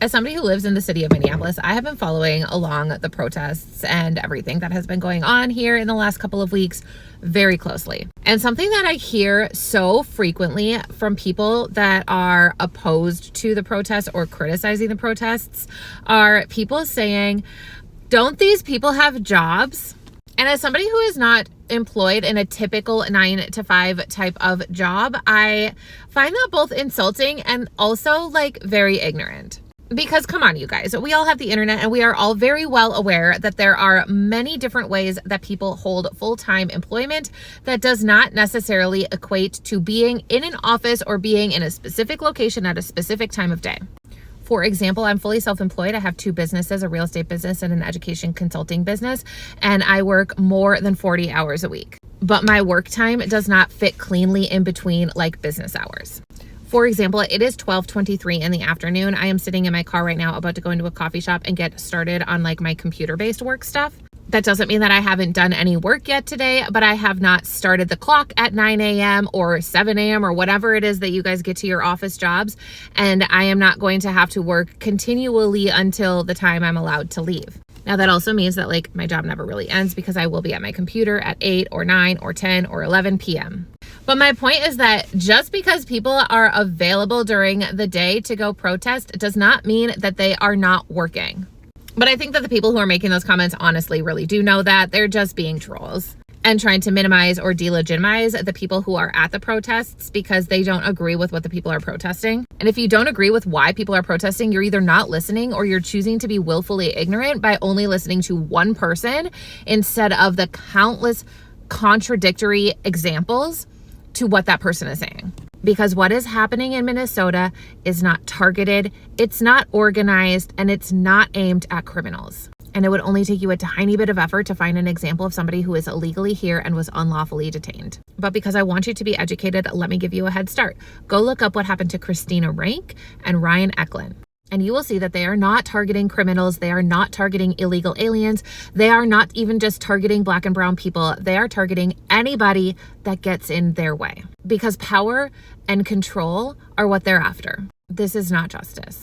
As somebody who lives in the city of Minneapolis, I have been following along the protests and everything that has been going on here in the last couple of weeks very closely. And something that I hear so frequently from people that are opposed to the protests or criticizing the protests are people saying, don't these people have jobs? And as somebody who is not employed in a typical 9-to-5 type of job, I find that both insulting and also like very ignorant. Because come on, you guys, we all have the internet and we are all very well aware that there are many different ways that people hold full-time employment that does not necessarily equate to being in an office or being in a specific location at a specific time of day. For example, I'm fully self-employed. I have 2 businesses, a real estate business and an education consulting business, and I work more than 40 hours a week. But my work time does not fit cleanly in between like business hours. For example, it is 12:23 in the afternoon. I am sitting in my car right now about to go into a coffee shop and get started on like my computer-based work stuff. That doesn't mean that I haven't done any work yet today, but I have not started the clock at 9 a.m. or 7 a.m. or whatever it is that you guys get to your office jobs. And I am not going to have to work continually until the time I'm allowed to leave. Now that also means that like my job never really ends because I will be at my computer at 8 or 9 or 10 or 11 p.m. But my point is that just because people are available during the day to go protest does not mean that they are not working. But I think that the people who are making those comments honestly really do know that. They're just being trolls and trying to minimize or delegitimize the people who are at the protests because they don't agree with what the people are protesting. And if you don't agree with why people are protesting, you're either not listening or you're choosing to be willfully ignorant by only listening to one person instead of the countless contradictory examples to what that person is saying. Because what is happening in Minnesota is not targeted, it's not organized, and it's not aimed at criminals. And it would only take you a tiny bit of effort to find an example of somebody who is illegally here and was unlawfully detained. But because I want you to be educated, let me give you a head start. Go look up what happened to Christina Rank and Ryan Eklund. And you will see that they are not targeting criminals. They are not targeting illegal aliens. They are not even just targeting Black and brown people. They are targeting anybody that gets in their way because power and control are what they're after. This is not justice.